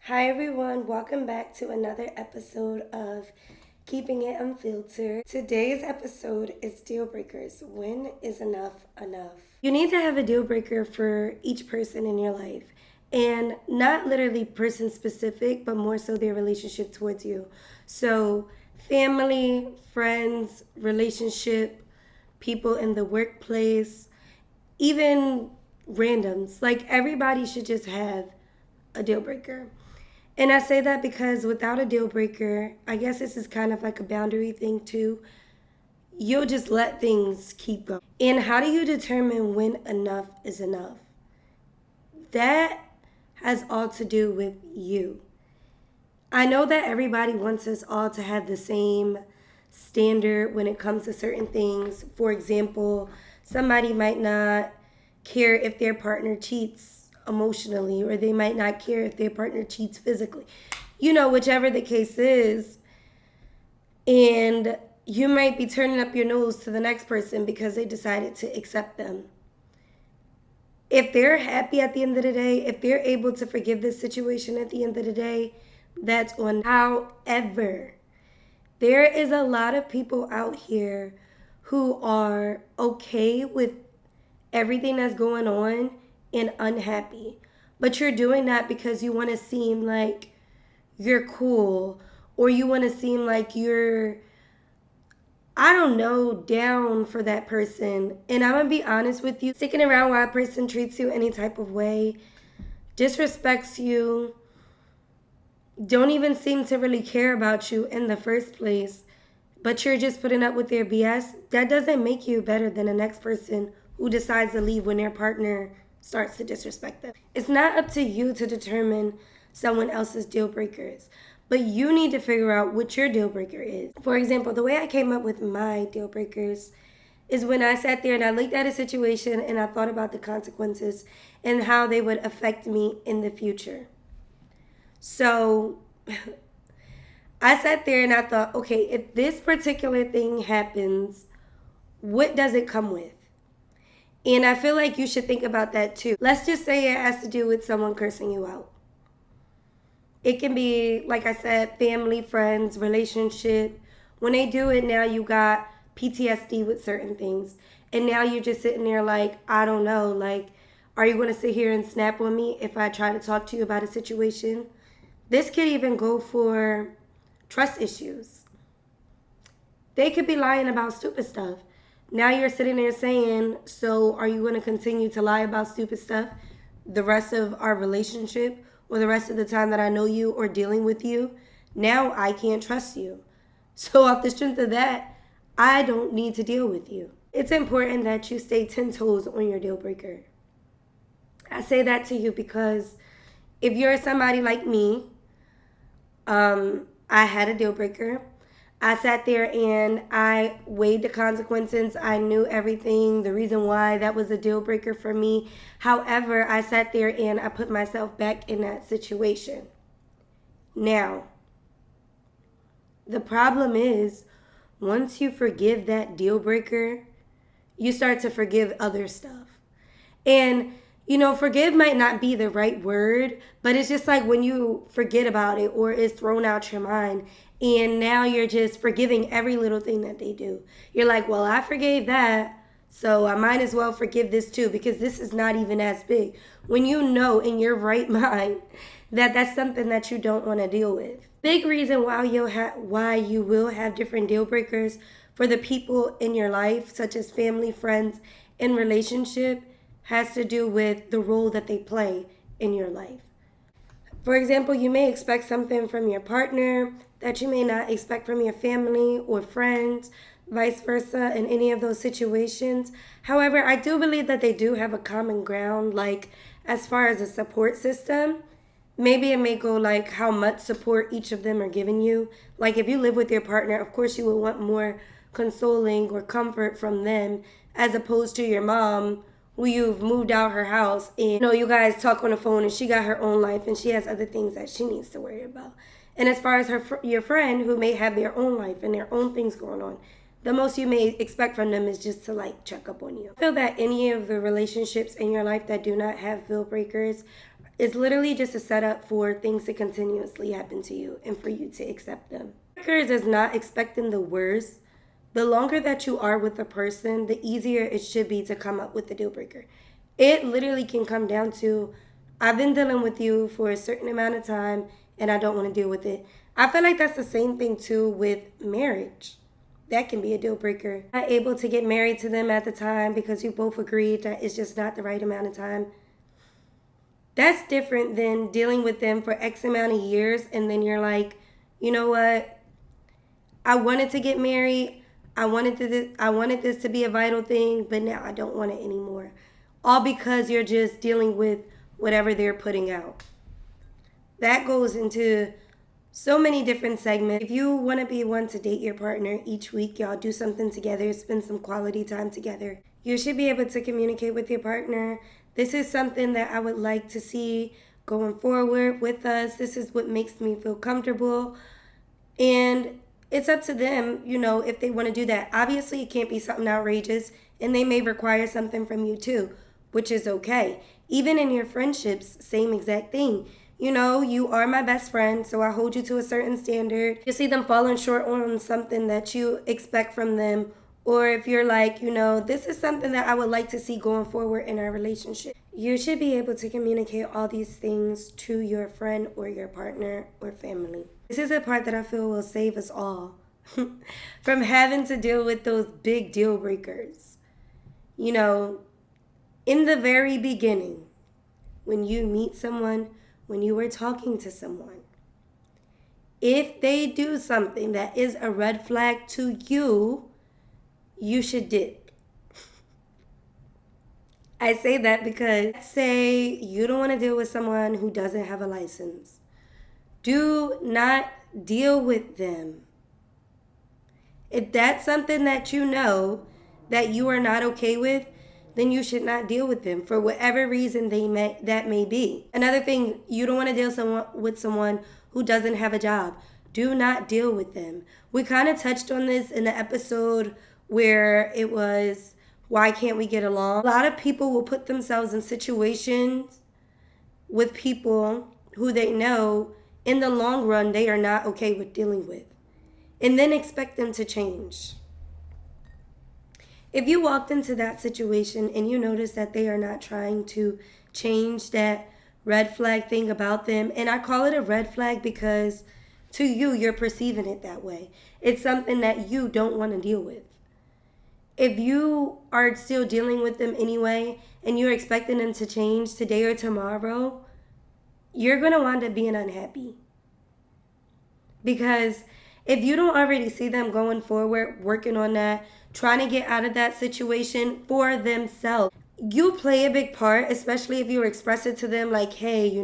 Hi everyone, welcome back to another episode of Keeping It Unfiltered. Today's episode is Deal Breakers. When is enough enough? You need to have a deal breaker for each person in your life. And not literally person specific, but more so their relationship towards you. So, family, friends, relationship, people in the workplace, even randoms. Like everybody should just have a deal breaker. And I say that because without a deal breaker, I guess this is kind of like a boundary thing too. You'll just let things keep going. And how do you determine when enough is enough? That has all to do with you. I know that everybody wants us all to have the same standard when it comes to certain things. For example, somebody might not care if their partner cheats emotionally, or they might not care if their partner cheats physically. Whichever the case is. And you might be turning up your nose to the next person because they decided to accept them. If they're happy at the end of the day, if they're able to forgive this situation at the end of the day, that's on. However, there is a lot of people out here who are okay with everything that's going on and unhappy. But you're doing that because you want to seem like you're cool, or you want to seem like you're, I don't know, down for that person. And I'm going to be honest with you, sticking around while a person treats you any type of way, disrespects you, don't even seem to really care about you in the first place, but you're just putting up with their BS, that doesn't make you better than the next person who decides to leave when their partner starts to disrespect them. It's not up to you to determine someone else's deal breakers, but you need to figure out what your deal breaker is. For example, the way I came up with my deal breakers is when I sat there and I looked at a situation and I thought about the consequences and how they would affect me in the future. So I sat there and I thought, okay, if this particular thing happens, what does it come with? And I feel like you should think about that too. Let's just say it has to do with someone cursing you out. It can be, like I said, family, friends, relationship. When they do it, now you got PTSD with certain things. And now you're just sitting there like, I don't know, like, are you going to sit here and snap on me if I try to talk to you about a situation? This could even go for trust issues. They could be lying about stupid stuff. Now you're sitting there saying, so are you going to continue to lie about stupid stuff the rest of our relationship, or the rest of the time that I know you or dealing with you? Now I can't trust you. So off the strength of that, I don't need to deal with you. It's important that you stay 10 toes on your deal breaker. I say that to you because if you're somebody like me, I had a deal breaker. I sat there and I weighed the consequences. I knew everything, the reason why that was a deal breaker for me. However, I sat there and I put myself back in that situation. Now, the problem is, once you forgive that deal breaker, you start to forgive other stuff. And forgive might not be the right word, but it's just like when you forget about it or it's thrown out your mind, and now you're just forgiving every little thing that they do. You're like, well, I forgave that, so I might as well forgive this too, because this is not even as big. When you know in your right mind that that's something that you don't want to deal with. Big reason why you will have different deal breakers for the people in your life, such as family, friends, and relationship, has to do with the role that they play in your life. For example, you may expect something from your partner that you may not expect from your family or friends, vice versa, in any of those situations. However, I do believe that they do have a common ground, like as far as a support system. Maybe it may go like how much support each of them are giving you. Like if you live with your partner, of course you would want more consoling or comfort from them as opposed to your mom, who you've moved out her house and you guys talk on the phone and she got her own life and she has other things that she needs to worry about. And as far as your friend who may have their own life and their own things going on, the most you may expect from them is just to like check up on you. I feel that any of the relationships in your life that do not have deal breakers It's literally just a setup for things to continuously happen to you and for you to accept them. Dealbreakers is not expecting the worst. The longer that you are with a person, the easier it should be to come up with the deal breaker. It literally can come down to, I've been dealing with you for a certain amount of time and I don't want to deal with it. I feel like that's the same thing too with marriage. That can be a deal breaker. Not able to get married to them at the time because you both agreed that it's just not the right amount of time. That's different than dealing with them for X amount of years and then you're like, you know what? I wanted to get married. I wanted this to be a vital thing, but now I don't want it anymore. All because you're just dealing with whatever they're putting out. That goes into so many different segments. If you want to be one to date your partner each week, y'all do something together, spend some quality time together. You should be able to communicate with your partner. This is something that I would like to see going forward with us. This is what makes me feel comfortable. And it's up to them, if they want to do that. Obviously, it can't be something outrageous, and they may require something from you too, which is okay. Even in your friendships, same exact thing. You are my best friend, so I hold you to a certain standard. You see them falling short on something that you expect from them, or if you're like, this is something that I would like to see going forward in our relationship. You should be able to communicate all these things to your friend or your partner or family. This is a part that I feel will save us all from having to deal with those big deal breakers. In the very beginning, when you meet someone, when you were talking to someone, if they do something that is a red flag to you, you should dip. I say that because let's say you don't want to deal with someone who doesn't have a license. Do not deal with them. If that's something that you know that you are not okay with, then you should not deal with them for whatever reason that may be. Another thing, you don't want to deal with someone who doesn't have a job. Do not deal with them. We kind of touched on this in the episode where it was, why can't we get along? A lot of people will put themselves in situations with people who they know in the long run they are not okay with dealing with, and then expect them to change. If you walked into that situation and you notice that they are not trying to change that red flag thing about them, and I call it a red flag because to you, you're perceiving it that way. It's something that you don't want to deal with. If you are still dealing with them anyway and you're expecting them to change today or tomorrow, you're going to wind up being unhappy. Because if you don't already see them going forward, working on that, trying to get out of that situation for themselves, you play a big part, especially if you express it to them like, hey,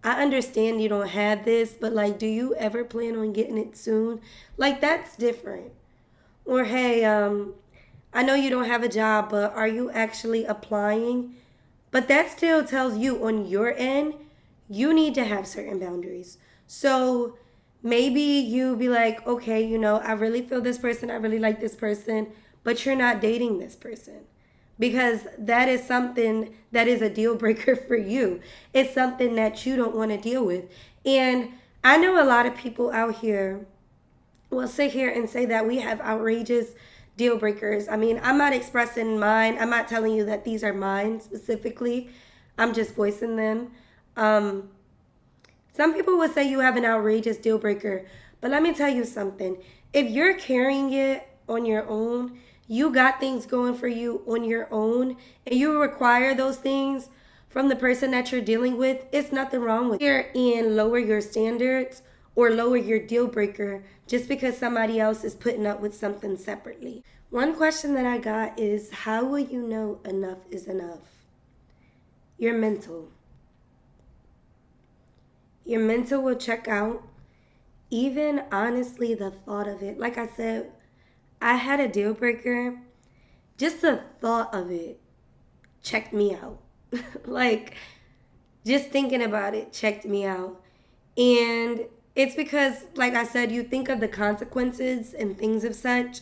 I understand you don't have this, but like, do you ever plan on getting it soon? Like, that's different. Or, hey, I know you don't have a job, but are you actually applying? But that still tells you on your end, you need to have certain boundaries. So maybe you be like, okay, I really feel this person, I really like this person, but you're not dating this person. Because that is something that is a deal breaker for you. It's something that you don't want to deal with. And I know a lot of people out here will sit here and say that we have outrageous deal breakers. I mean, I'm not expressing mine. I'm not telling you that these are mine specifically. I'm just voicing them. Some people will say you have an outrageous deal breaker. But let me tell you something. If you're carrying it on your own, you got things going for you on your own, and you require those things from the person that you're dealing with, it's nothing wrong with it. And lower your standards or lower your deal breaker just because somebody else is putting up with something separately. One question that I got is, how will you know enough is enough? Your mental. Your mental will check out. Even honestly, the thought of it. Like I said, I had a deal breaker. Just the thought of it checked me out. Like, just thinking about it checked me out. And it's because, like I said, you think of the consequences and things of such.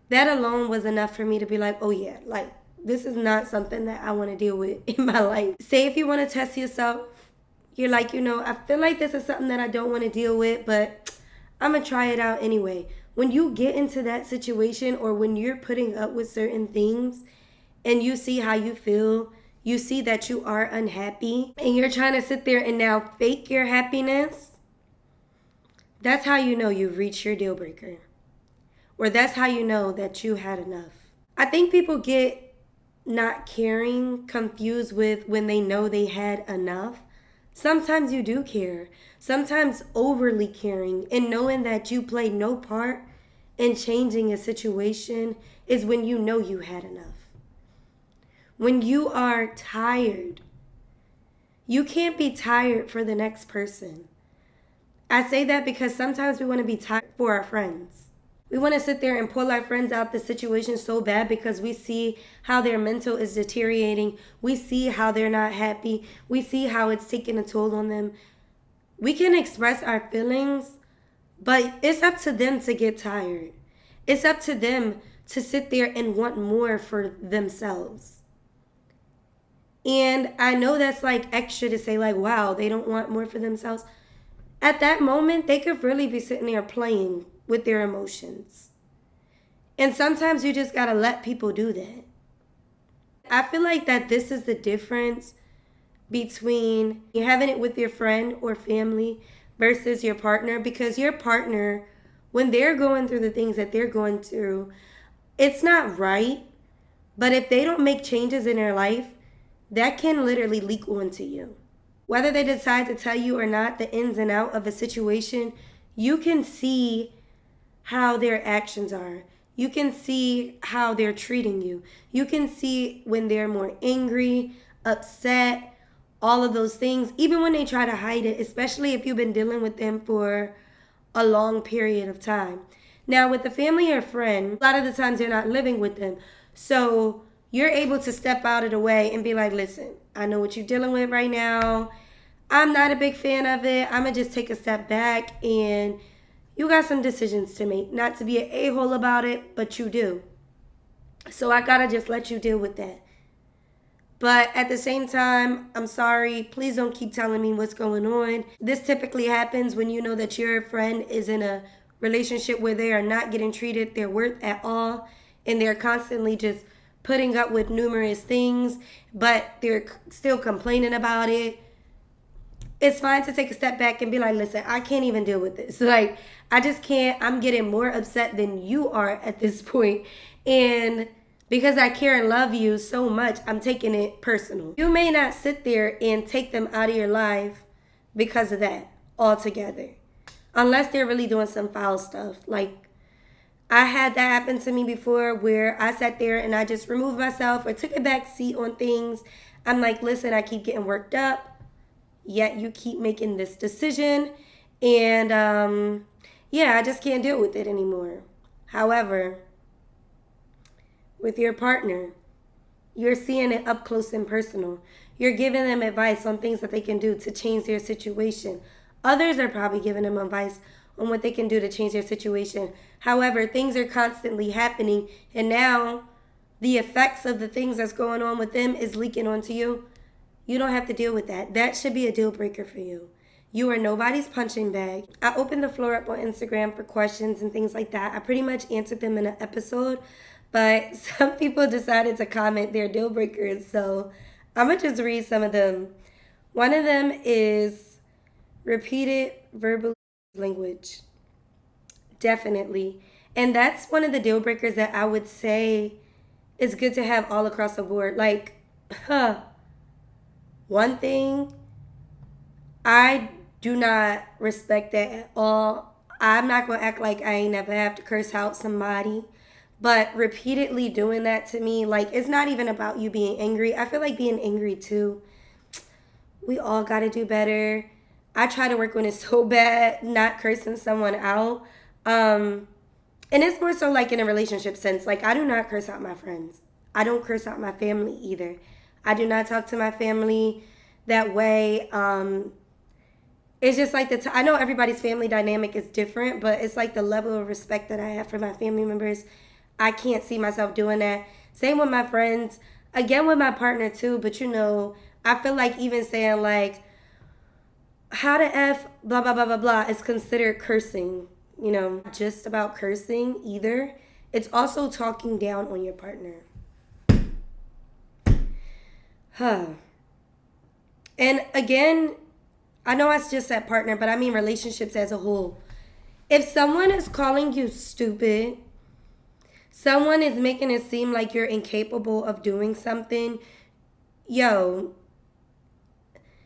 That alone was enough for me to be like, oh yeah, like, this is not something that I want to deal with in my life. Say if you want to test yourself, you're like, I feel like this is something that I don't want to deal with, but I'm going to try it out anyway. When you get into that situation, or when you're putting up with certain things and you see how you feel, you see that you are unhappy, and you're trying to sit there and now fake your happiness, that's how you know you've reached your deal breaker. Or that's how you know that you had enough. I think people get not caring confused with when they know they had enough. Sometimes you do care. Sometimes overly caring and knowing that you played no part in changing a situation is when you know you had enough. When you are tired, you can't be tired for the next person. I say that because sometimes we want to be tired for our friends. We want to sit there and pull our friends out the situation so bad because we see how their mental is deteriorating. We see how they're not happy. We see how it's taking a toll on them. We can express our feelings, but it's up to them to get tired. It's up to them to sit there and want more for themselves. And I know that's like extra to say, like, wow, they don't want more for themselves. At that moment, they could really be sitting there playing with their emotions. And sometimes you just gotta let people do that. I feel like that this is the difference between you having it with your friend or family versus your partner, because your partner, when they're going through the things that they're going through, it's not right. But if they don't make changes in their life, that can literally leak onto you. Whether they decide to tell you or not the ins and out of a situation, you can see how their actions are. You can see how they're treating you. You can see when they're more angry, upset, all of those things, even when they try to hide it, especially if you've been dealing with them for a long period of time. Now, with the family or friend, a lot of the times you're not living with them. So you're able to step out of the way and be like, listen, I know what you're dealing with right now. I'm not a big fan of it. I'm going to just take a step back, and you got some decisions to make. Not to be an a-hole about it, but you do. So I got to just let you deal with that. But at the same time, I'm sorry. Please don't keep telling me what's going on. This typically happens when you know that your friend is in a relationship where they are not getting treated their worth at all, and they're constantly just putting up with numerous things, but they're still complaining about it. It's fine to take a step back and be like, listen, I can't even deal with this. Like, I just can't. I'm getting more upset than you are at this point. And because I care and love you so much, I'm taking it personal. You may not sit there and take them out of your life because of that altogether. Unless they're really doing some foul stuff. Like, I had that happen to me before where I sat there and I just removed myself or took a back seat on things. I'm like, listen, I keep getting worked up. Yet you keep making this decision. And I just can't deal with it anymore. However, with your partner, you're seeing it up close and personal. You're giving them advice on things that they can do to change their situation. Others are probably giving them advice on what they can do to change their situation. However, things are constantly happening, and now the effects of the things that's going on with them is leaking onto you. You don't have to deal with that. That should be a deal breaker for you. You are nobody's punching bag. I opened the floor up on Instagram for questions and things like that. I pretty much answered them in an episode, but some people decided to comment their deal breakers, so I'm going to just read some of them. One of them is repeated verbal language. Definitely. And that's one of the deal breakers that I would say is good to have all across the board. Like, one thing, I do not respect that at all. I'm not going to act like I ain't never have to curse out somebody. But repeatedly doing that to me, like, it's not even about you being angry. I feel like being angry too. We all got to do better. I try to work on it so bad, not cursing someone out. And it's more so like in a relationship sense. Like, I do not curse out my friends. I don't curse out my family either. I do not talk to my family that way. It's just like I know everybody's family dynamic is different, but it's like the level of respect that I have for my family members. I can't see myself doing that. Same with my friends. again with my partner too, but I feel like even saying like, how to F blah blah blah blah blah is considered cursing, just about cursing either. It's also talking down on your partner. And again, I know I just said partner, but I mean relationships as a whole. If someone is calling you stupid, someone is making it seem like you're incapable of doing something,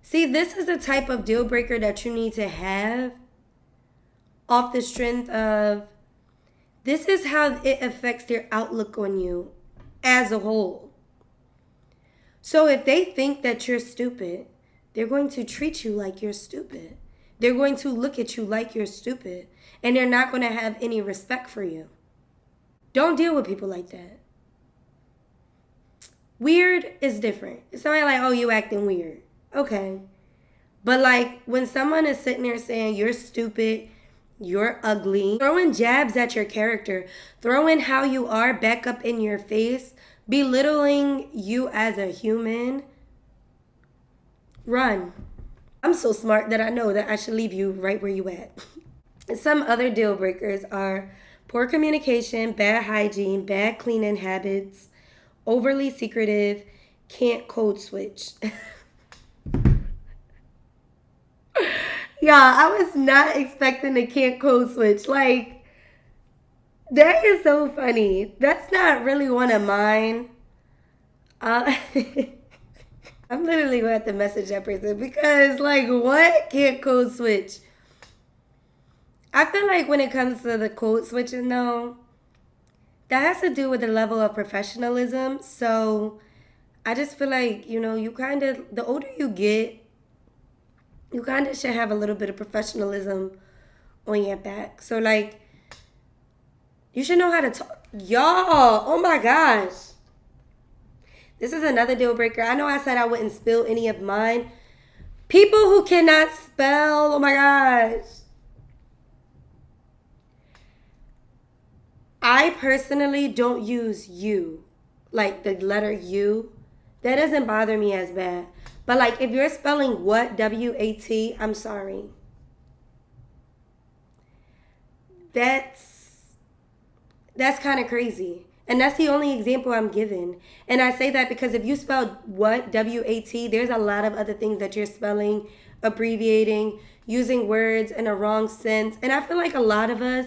see, this is the type of deal breaker that you need to have off the strength of this is how it affects their outlook on you as a whole. So if they think that you're stupid, they're going to treat you like you're stupid. They're going to look at you like you're stupid. And they're not going to have any respect for you. Don't deal with people like that. Weird is different. It's not like, oh, you acting weird. Okay. But like when someone is sitting there saying you're stupid, you're ugly, throwing jabs at your character, throwing how you are back up in your face, belittling you as a human, run. I'm so smart that I know that I should leave you right where you at. Some other deal breakers are poor communication, bad hygiene, bad cleaning habits, overly secretive, can't code switch. Yeah, I was not expecting a can't code switch. Like, that is so funny. That's not really one of mine. I'm literally going to have to message that person because, like, what? Can't code switch. I feel like when it comes to the code switching, though, that has to do with the level of professionalism. So I just feel like, the older you get, you kind of should have a little bit of professionalism on your back. So, like, you should know how to talk. Y'all, oh my gosh. This is another deal breaker. I know I said I wouldn't spill any of mine. People who cannot spell, oh my gosh. I personally don't use you, like the letter U. That doesn't bother me as bad. But like if you're spelling what, W-A-T, I'm sorry. That's kind of crazy. And that's the only example I'm giving. And I say that because if you spell what, W-A-T, there's a lot of other things that you're spelling, abbreviating, using words in a wrong sense. And I feel like a lot of us,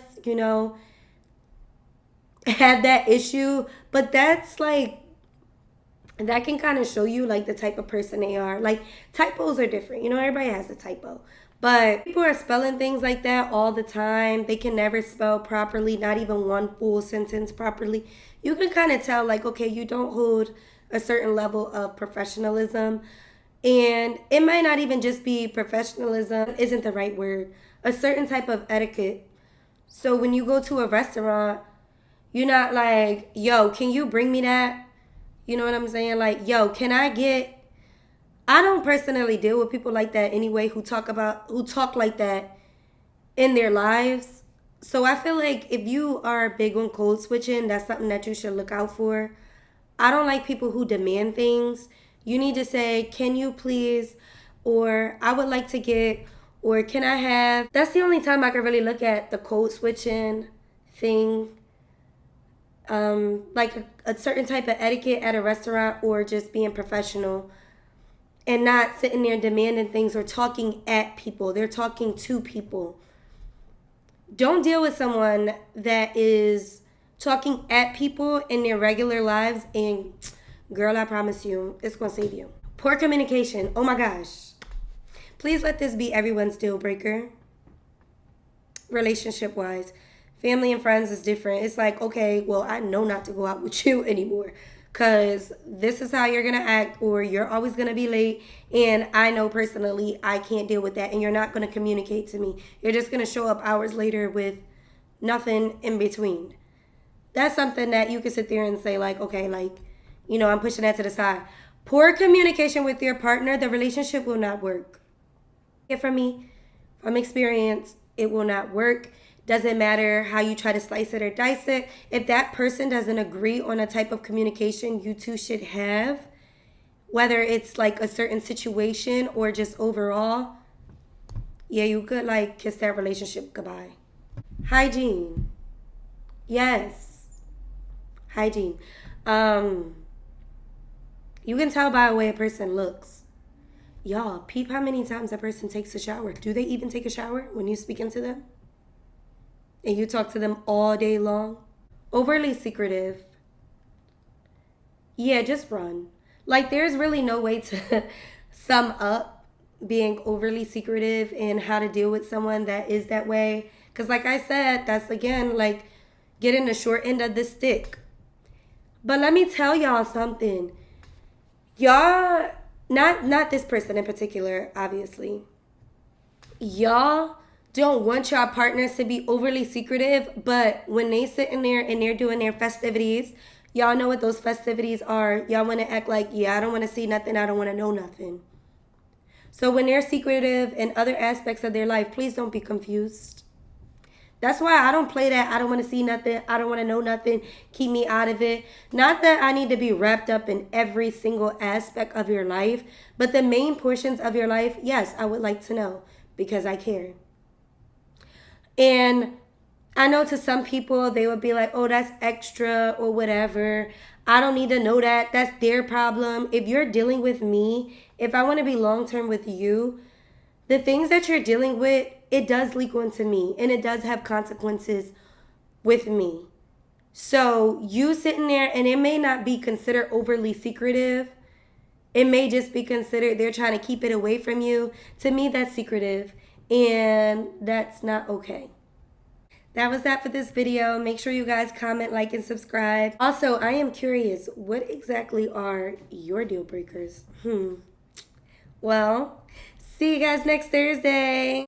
have that issue. But that's like, that can kind of show you like the type of person they are. Like typos are different. Everybody has a typo. But people are spelling things like that all the time. They can never spell properly, not even one full sentence properly. You can kind of tell like, okay, you don't hold a certain level of professionalism. And it might not even just be professionalism, isn't the right word. A certain type of etiquette. So when you go to a restaurant, you're not like, yo, can you bring me that? You know what I'm saying? Like, yo, I don't personally deal with people like that anyway who talk like that in their lives. So I feel like if you are big on code switching, that's something that you should look out for. I don't like people who demand things. You need to say, can you please? Or I would like to get, or can I have? That's the only time I can really look at the code switching thing. Like a certain type of etiquette at a restaurant or just being professional and not sitting there demanding things or talking at people. They're talking to people. Don't deal with someone that is talking at people in their regular lives and girl, I promise you, it's going to save you. Poor communication. Oh my gosh. Please let this be everyone's deal breaker. Relationship-wise. Family and friends is different. It's like, okay, well, I know not to go out with you anymore because this is how you're going to act or you're always going to be late. And I know personally I can't deal with that. And you're not going to communicate to me. You're just going to show up hours later with nothing in between. That's something that you can sit there and say like, okay, like, I'm pushing that to the side. Poor communication with your partner, the relationship will not work. From me, from experience, it will not work. Doesn't matter how you try to slice it or dice it. If that person doesn't agree on a type of communication you two should have, whether it's like a certain situation or just overall, yeah, you could like kiss that relationship goodbye. Hygiene. Yes. Hygiene. You can tell by the way a person looks. Y'all, peep how many times a person takes a shower. Do they even take a shower when you speaking to them? And you talk to them all day long? Overly secretive. Yeah, just run. Like, there's really no way to sum up being overly secretive and how to deal with someone that is that way. Because, like I said, that's again like getting the short end of the stick. But let me tell y'all something. Y'all, not this person in particular, obviously. Y'all don't want y'all partners to be overly secretive, but when they sitting there and they're doing their festivities, y'all know what those festivities are. Y'all want to act like, yeah, I don't want to see nothing. I don't want to know nothing. So when they're secretive in other aspects of their life, please don't be confused. That's why I don't play that. I don't want to see nothing. I don't want to know nothing. Keep me out of it. Not that I need to be wrapped up in every single aspect of your life, but the main portions of your life, yes, I would like to know because I care. And I know to some people, they would be like, oh, that's extra or whatever. I don't need to know that. That's their problem. If you're dealing with me, if I want to be long-term with you, the things that you're dealing with, it does leak onto me and it does have consequences with me. So you sitting there and it may not be considered overly secretive. It may just be considered they're trying to keep it away from you. To me, that's secretive and that's not okay. That was that for this video. Make sure you guys comment, like, and subscribe. Also, I am curious, what exactly are your deal breakers? Well, see you guys next Thursday.